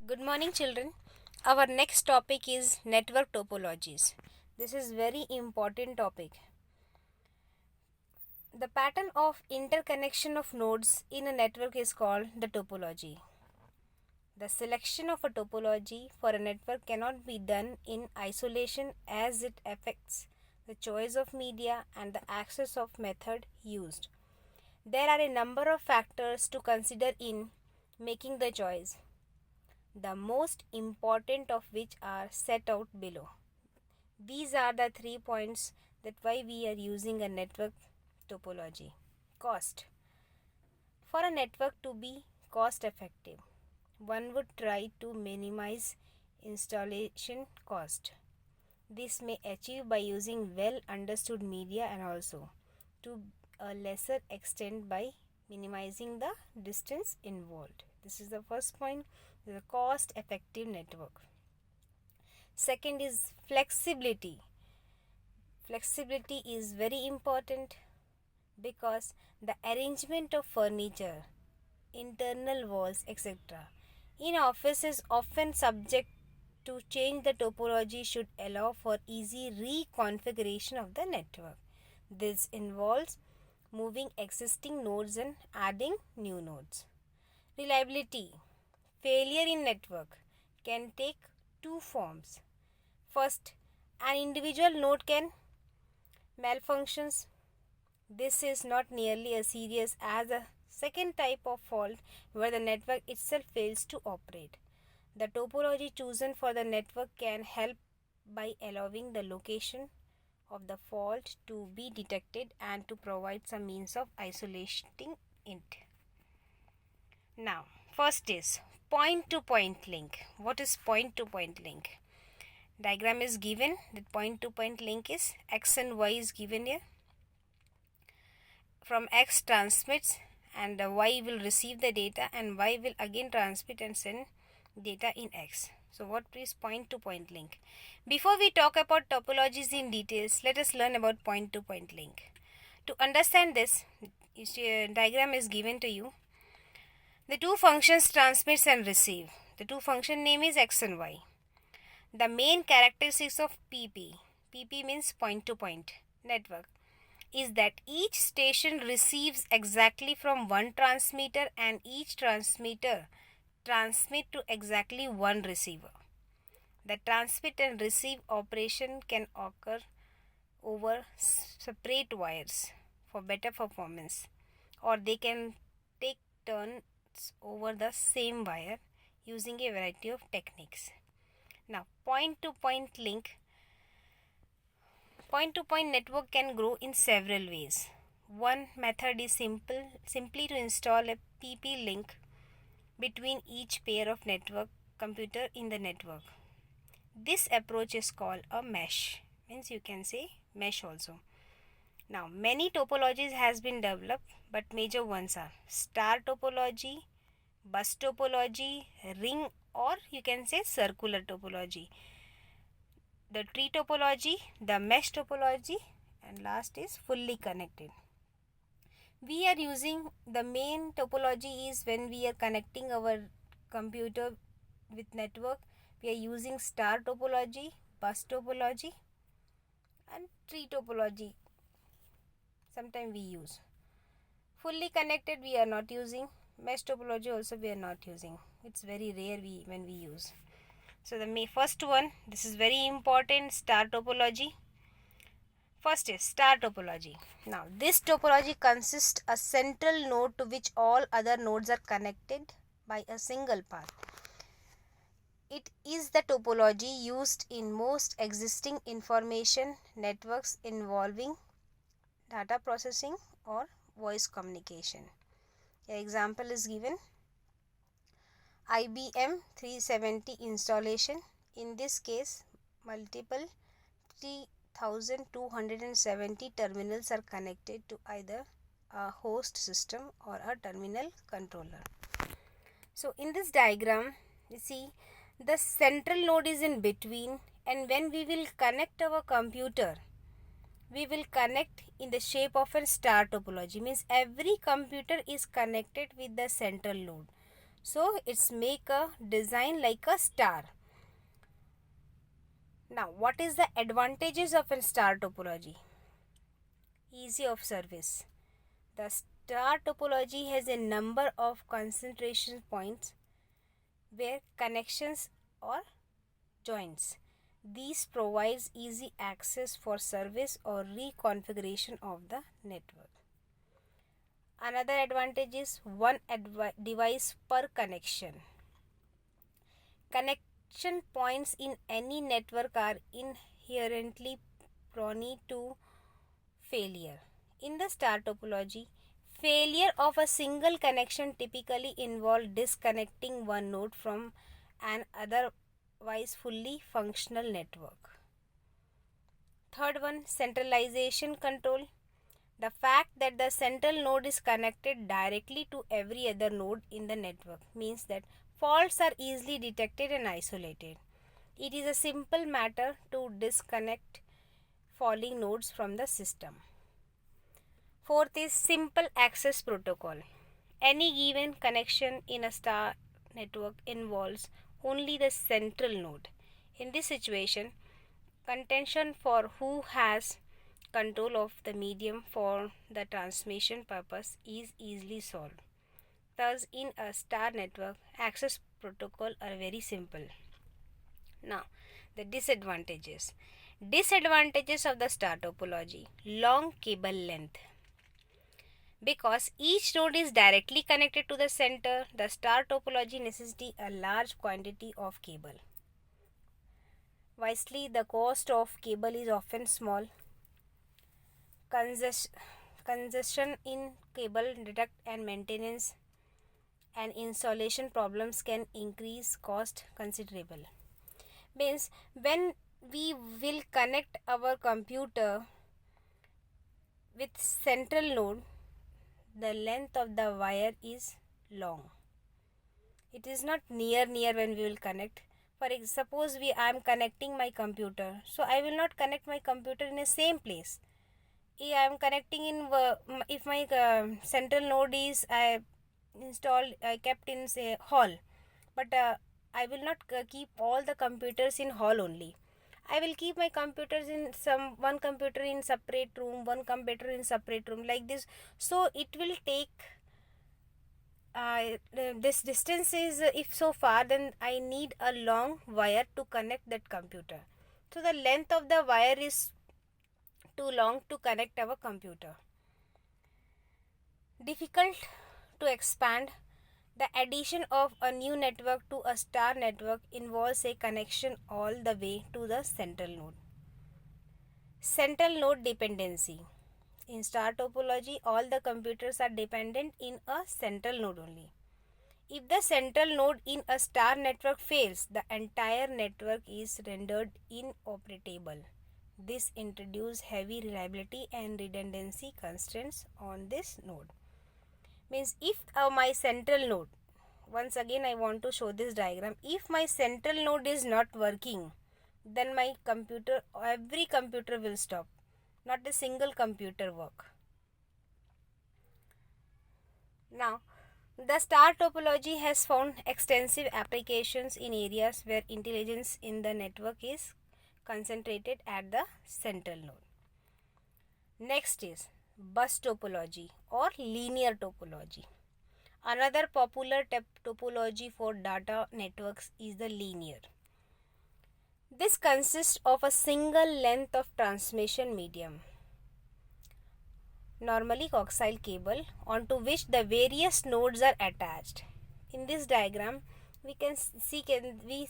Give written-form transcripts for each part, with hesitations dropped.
Good morning, children. Our next topic is network topologies. This is very important topic. The pattern of interconnection of nodes in a network is called the topology. The selection of a topology for a network cannot be done in isolation as it affects the choice of media and the access of method used. There are a number of factors to consider in making the choice, the most important of which are set out below. These are the 3 points that why we are using a network topology. Cost. For a network to be cost effective, one would try to minimize installation cost. This may achieve by using well understood media and also to a lesser extent by minimizing the distance involved. This is the first point, the cost effective network. Second is flexibility. Flexibility is very important because the arrangement of furniture, internal walls, etc. in office is often subject to change. The topology should allow for easy reconfiguration of the network. This involves moving existing nodes and adding new nodes. Reliability. Failure in network can take two forms. First, an individual node can malfunctions. This is not nearly as serious as a second type of fault where the network itself fails to operate. The topology chosen for the network can help by allowing the location of the fault to be detected and to provide some means of isolating it. Now, first is point-to-point link. What is point-to-point link? Diagram is given. The point-to-point link is X and Y is given here. From X transmits and Y will receive the data and Y will again transmit and send data in X. So what is point-to-point link? Before we talk about topologies in details, let us learn about point-to-point link. To understand this, diagram is given to you. The two functions transmits and receive. The two function name is X and Y. The main characteristics of PP means point-to-point network, is that each station receives exactly from one transmitter and each transmitter transmit to exactly one receiver. The transmit and receive operation can occur over separate wires for better performance, or they can take turns over the same wire using a variety of techniques. Now, point-to-point network can grow in several ways. One method is simply to install a PP link between each pair of network computer in the network. This approach is called a mesh. Means you can say mesh also. Now, many topologies has been developed, but major ones are star topology, bus topology, ring, or you can say circular topology, the tree topology, the mesh topology, and last is fully connected. We are using the main topology is when we are connecting our computer with network, we are using star topology, bus topology, and tree topology. Sometimes we use. Fully connected we are not using. Mesh topology also we are not using. It's very rare when we use. So the first one, this is very important, star topology. First is star topology. Now this topology consists a central node to which all other nodes are connected by a single path. It is the topology used in most existing information networks involving data processing or voice communication. An example is given. IBM 370 installation. In this case, multiple 3270 terminals are connected to either a host system or a terminal controller. So in this diagram, you see the central node is in between, and when we will connect our computer, we will connect in the shape of a star topology. Means every computer is connected with the central node. So it's make a design like a star. Now, what is the advantages of a star topology? Easy of service. The star topology has a number of concentration points where connections or joints. These provides easy access for service or reconfiguration of the network. Another advantage is one device per connection. Connection points in any network are inherently prone to failure. In the star topology, failure of a single connection typically involves disconnecting one node from an otherwise fully functional network. Third one, centralization control. The fact that the central node is connected directly to every other node in the network means that faults are easily detected and isolated. It is a simple matter to disconnect falling nodes from the system. Fourth is simple access protocol. Any given connection in a star network involves only the central node. In this situation, contention for who has control of the medium for the transmission purpose is easily solved. Thus, in a star network, access protocol are very simple. Now, the disadvantages. Disadvantages of the star topology. Long cable length. Because each node is directly connected to the center, the star topology necessitates a large quantity of cable. Wisely, the cost of cable is often small. Congestion in cable detect and maintenance and installation problems can increase cost considerable. Means when we will connect our computer with central node, the length of the wire is long. It is not near when we will connect. Suppose I am connecting my computer, so I will not connect my computer in the same place. I am connecting in if my central node is I kept in say hall, but I will not keep all the computers in hall only. I will keep my computers in one computer in separate room, one computer in separate room, like this. So it will take this distance is if so far, then I need a long wire to connect that computer. So the length of the wire is too long to connect our computer. Difficult to expand. The addition of a new network to a star network involves a connection all the way to the central node. Central node dependency. In star topology, all the computers are dependent in a central node only. If the central node in a star network fails, the entire network is rendered inoperable. This introduces heavy reliability and redundancy constraints on this node. Means if my central node, once again I want to show this diagram, if my central node is not working, then my computer, every computer will stop. Not a single computer work. Now, the star topology has found extensive applications in areas where intelligence in the network is concentrated at the central node. Next is bus topology or linear topology. Another popular topology for data networks is the linear. This consists of a single length of transmission medium, normally coaxial cable, onto which the various nodes are attached. In this diagram, we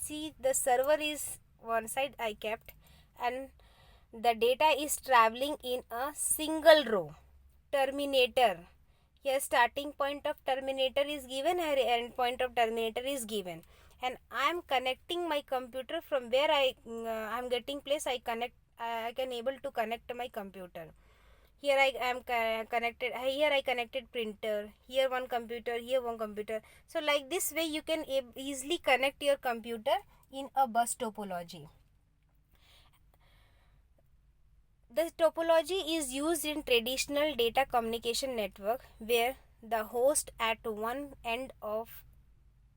see the server is one side I kept, and the data is traveling in a single row. Terminator. Here starting point of terminator is given, here end point of terminator is given, and I am connecting my computer from where I am getting place. I can able to connect my computer. Here I am connected. Here I connected printer. Here one computer. Here one computer. So like this way you can easily connect your computer in a bus topology. The topology is used in traditional data communication network where the host at one end of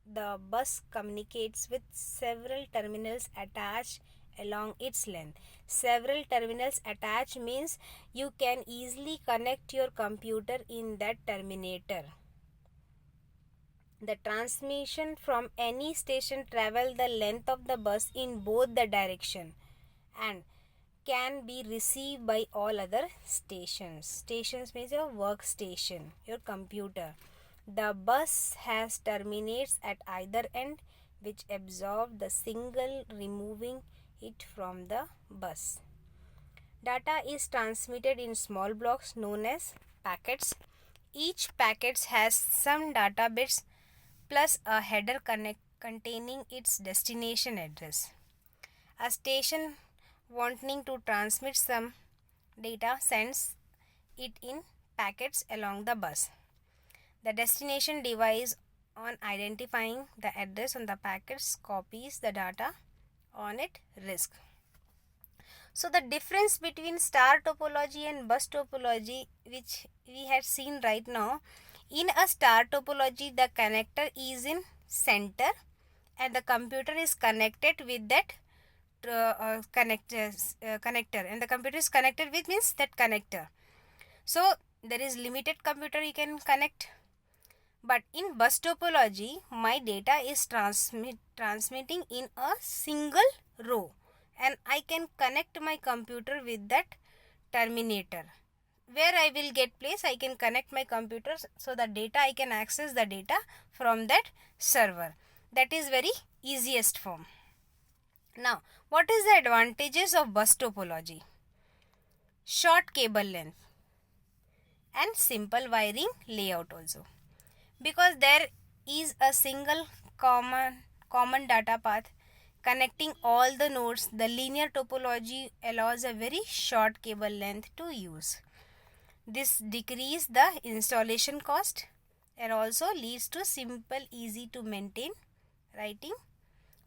the bus communicates with several terminals attached along its length. Several terminals attached means you can easily connect your computer in that terminator. The transmission from any station travel the length of the bus in both the direction and can be received by all other stations. Stations means your workstation, your computer. The bus has terminates at either end which absorb the signal, removing it from the bus. Data is transmitted in small blocks known as packets. Each packet has some data bits plus a header containing its destination address. A station wanting to transmit some data sends it in packets along the bus. The destination device, on identifying the address on the packets, copies the data on its RISC. So the difference between star topology and bus topology, which we had seen right now, in a star topology the connector is in center and the computer is connected with that connector, and the computer is connected with means that connector. So there is limited computer you can connect. But in bus topology, my data is transmitting in a single row and I can connect my computer with that terminator. Where I will get place, I can connect my computer so the data I can access the data from that server. That is very easiest form. Now, what is the advantages of bus topology? Short cable length and simple wiring layout also. Because there is a single common data path connecting all the nodes, the linear topology allows a very short cable length to use. This decreases the installation cost and also leads to simple, easy to maintain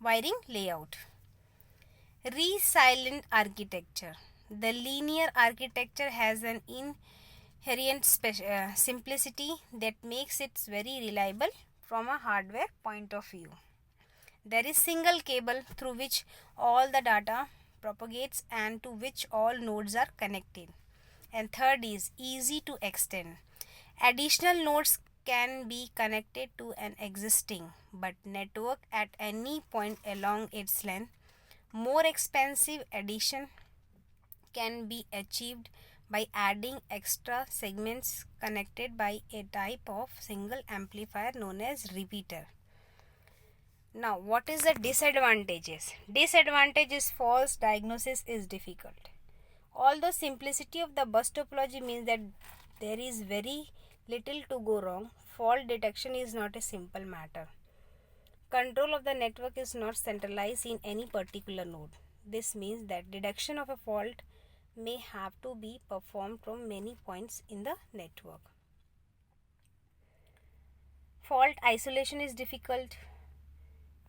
wiring layout. Resilient architecture. The linear architecture has an inherent simplicity that makes it very reliable from a hardware point of view. There is single cable through which all the data propagates and to which all nodes are connected. And third is easy to extend. Additional nodes can be connected to an existing but network at any point along its length. More expensive addition can be achieved by adding extra segments connected by a type of single amplifier known as repeater. Now, what is the disadvantages? Disadvantages: false diagnosis is difficult. Although simplicity of the bus topology means that there is very little to go wrong, fault detection is not a simple matter. Control of the network is not centralized in any particular node. This means that detection of a fault may have to be performed from many points in the network. Fault isolation is difficult.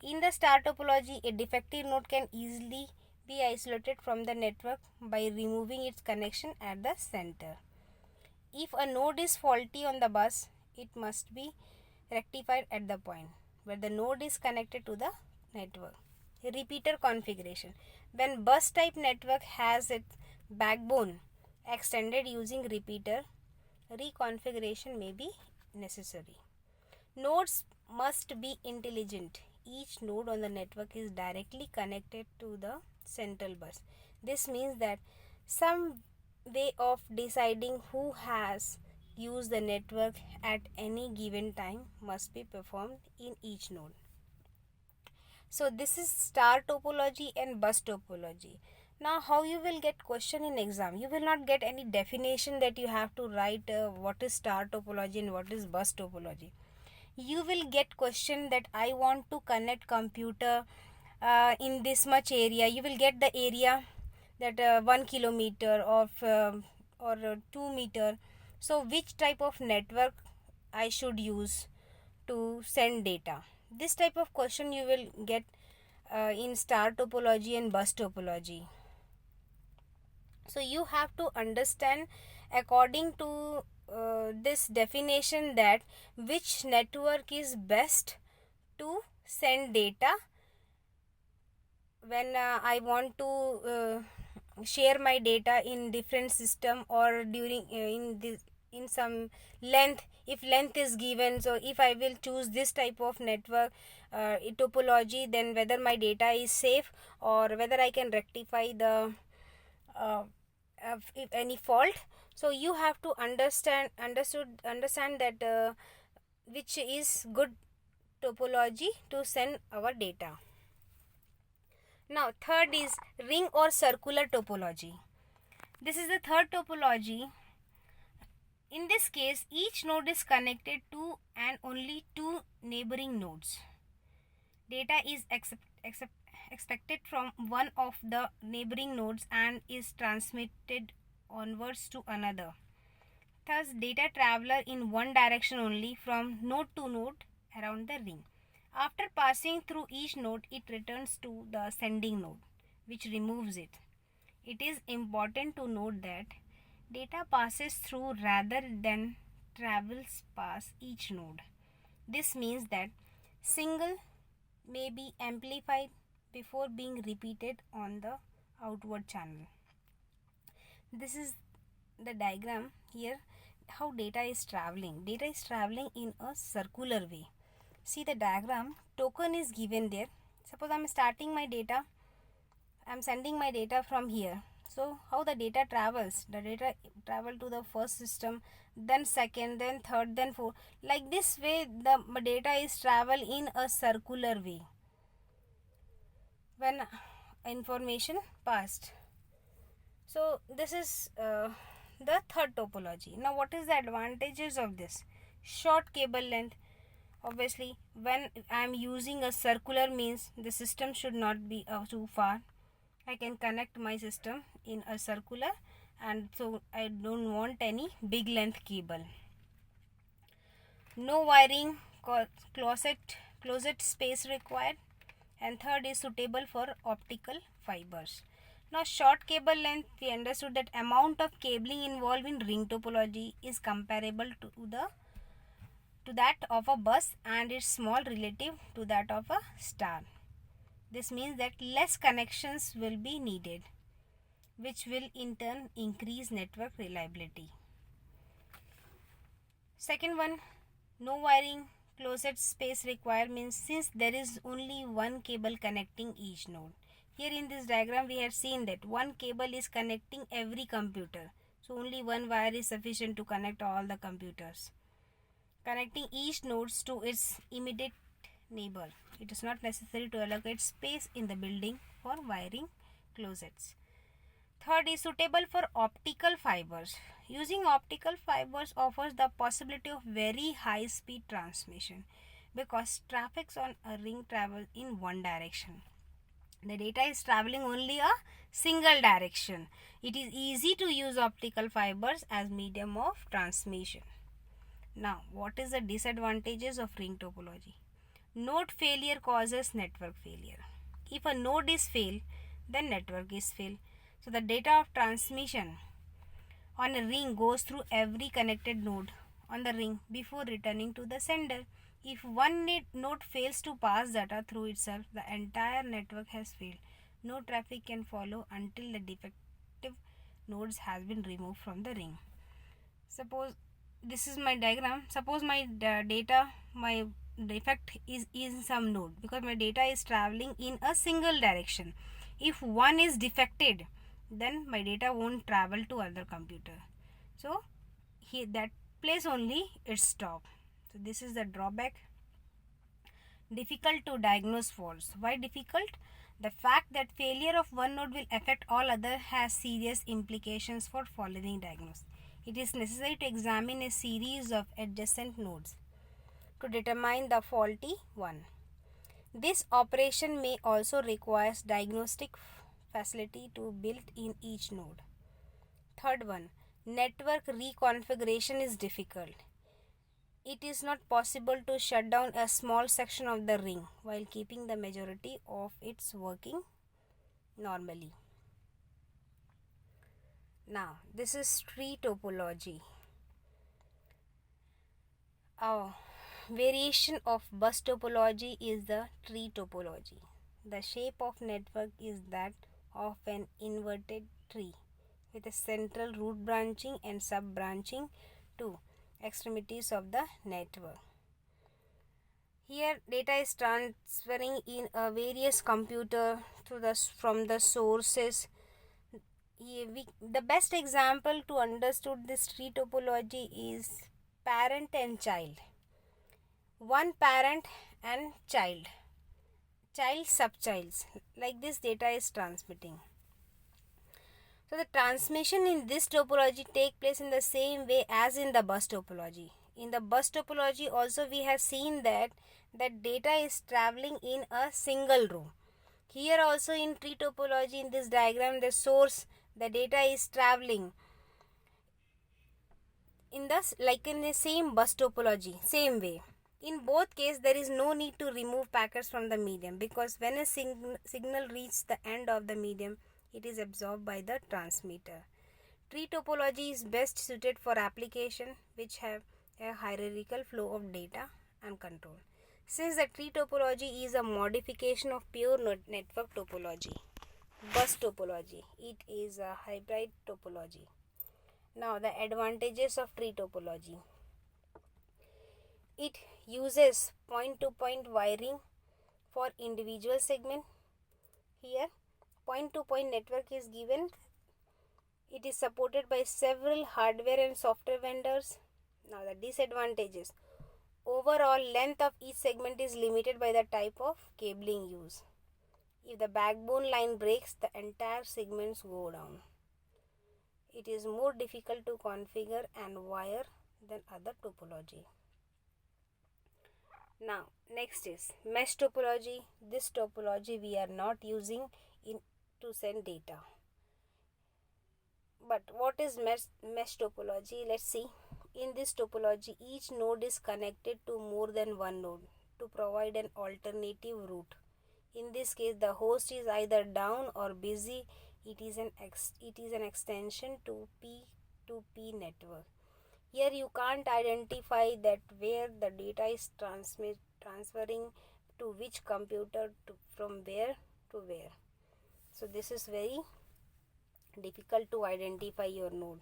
In the star topology, a defective node can easily be isolated from the network by removing its connection at the center. If a node is faulty on the bus, it must be rectified at the point where the node is connected to the network. Repeater configuration. When bus type network has its backbone extended using repeater, reconfiguration may be necessary. Nodes must be intelligent. Each node on the network is directly connected to the central bus. This means that some way of deciding who has used the network at any given time must be performed in each node. So this is star topology and bus topology. Now how you will get question in exam? You will not get any definition that you have to write what is star topology and what is bus topology. You will get question that I want to connect computer in this much area. You will get the area that 1 kilometer of or 2 meter. So which type of network I should use to send data? This type of question you will get in star topology and bus topology. So you have to understand according to this definition that which network is best to send data when I want to share my data in different system, or during in some length, if length is given. So if I will choose this type of network topology, then whether my data is safe or whether I can rectify the uh, if any fault. So you have to understand that which is good topology to send our data. Now third is ring or circular topology. This is the third topology. In this case, each node is connected to and only two neighboring nodes. Data is expected from one of the neighboring nodes and is transmitted onwards to another. Thus, data travel in one direction only from node to node around the ring. After passing through each node, it returns to the sending node, which removes it. It is important to note that data passes through rather than travels past each node. This means that single may be amplified before being repeated on the outward channel. This is the diagram here, how data is traveling. Data is traveling in a circular way. See the diagram, token is given there. Suppose I am starting my data, I am sending my data from here. So how the data travels? The data travel to the first system, then second, then third, then fourth. Like this way the data is travel in a circular way when information passed. So this is the third topology. Now what is the advantages of this? Short cable length. Obviously when I am using a circular, means the system should not be too far. I can connect my system in a circular, and so I don't want any big length cable. No wiring, closet space required, and third is suitable for optical fibers. Now short cable length, we understood that amount of cabling involved in ring topology is comparable to that of a bus, and is small relative to that of a star. This means that less connections will be needed, which will in turn increase network reliability. Second one, no wiring, closet space required, means since there is only one cable connecting each node. Here in this diagram we have seen that one cable is connecting every computer. So only one wire is sufficient to connect all the computers, connecting each nodes to its immediate neighbor. It is not necessary to allocate space in the building for wiring closets. Third is suitable for optical fibers. Using optical fibers offers the possibility of very high speed transmission, because traffic on a ring travels in one direction. The data is traveling only a single direction. It is easy to use optical fibers as medium of transmission. Now, what is the disadvantages of ring topology? Node failure causes network failure. If a node is failed, then network is failed. So the data of transmission on a ring goes through every connected node on the ring before returning to the sender. If one node fails to pass data through itself, the entire network has failed. No traffic can follow until the defective nodes has been removed from the ring. Suppose this is my diagram. Suppose my data, my defect is in some node, because my data is traveling in a single direction. If one is defected, then my data won't travel to other computer. So here that place only it stop. So this is the drawback. Difficult to diagnose faults. Why difficult? The fact that failure of one node will affect all other has serious implications for following diagnosis. It is necessary to examine a series of adjacent nodes to determine the faulty one. This operation may also require diagnostic facility to build in each node. Third one, network reconfiguration is difficult. It is not possible to shut down a small section of the ring while keeping the majority of its working normally. Now, this is tree topology. variation of bus topology is the tree topology. The shape of network is that of an inverted tree with a central root branching and sub-branching to extremities of the network. Here data is transferring in a various computer from the sources. The best example to understood this tree topology is parent and child. One parent and child subchilds, like this data is transmitting. So the transmission in this topology take place in the same way as in the bus topology. In the bus topology also we have seen that data is traveling in a single row. Here also in tree topology, in this diagram, the source, the data is traveling in the same bus topology, same way. In both cases, there is no need to remove packets from the medium, because when a signal reaches the end of the medium, it is absorbed by the transmitter. Tree topology is best suited for applications which have a hierarchical flow of data and control. Since the tree topology is a modification of pure network topology, bus topology, it is a hybrid topology. Now the advantages of tree topology. It uses point-to-point wiring for individual segment. Here point-to-point network is given. It is supported by several hardware and software vendors. Now the disadvantages. Overall length of each segment is limited by the type of cabling used. If the backbone line breaks, the entire segments go down. It is more difficult to configure and wire than other topology. Now next is mesh topology. This topology we are not using to send data. But what is mesh topology? Let's see. In this topology, each node is connected to more than one node to provide an alternative route. In this case, the host is either down or busy. It is an extension to P2P network. Here you can't identify that where the data is transferring to which computer, from where to where. So this is very difficult to identify your node.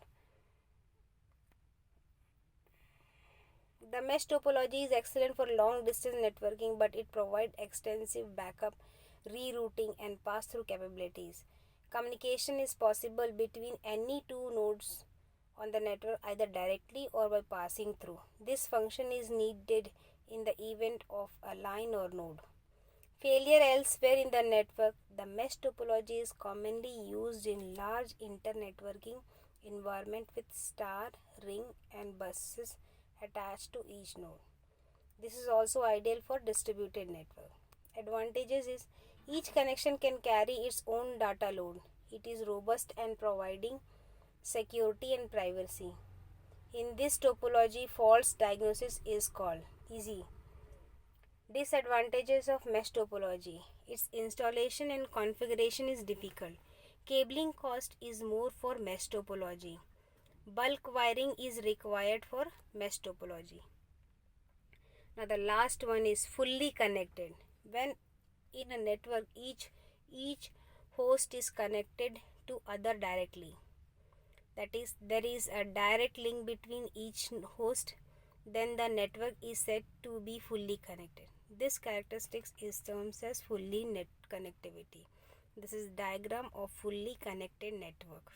The mesh topology is excellent for long distance networking, but it provides extensive backup, rerouting and pass-through capabilities. Communication is possible between any two nodes on the network either directly or by passing through. This function is needed in the event of a line or node failure elsewhere in the network. The mesh topology is commonly used in large internetworking environment with star, ring and buses attached to each node. This is also ideal for distributed network. Advantages is each connection can carry its own data load. It is robust and providing security and privacy. In this topology, false diagnosis is called easy. Disadvantages of mesh topology. Its installation and configuration is difficult. Cabling cost is more for mesh topology. Bulk wiring is required for mesh topology. Now the last one is fully connected. When in a network, each host is connected to other directly. That is, there is a direct link between each host. Then the network is said to be fully connected. This characteristic is termed as fully net connectivity. This is diagram of fully connected network.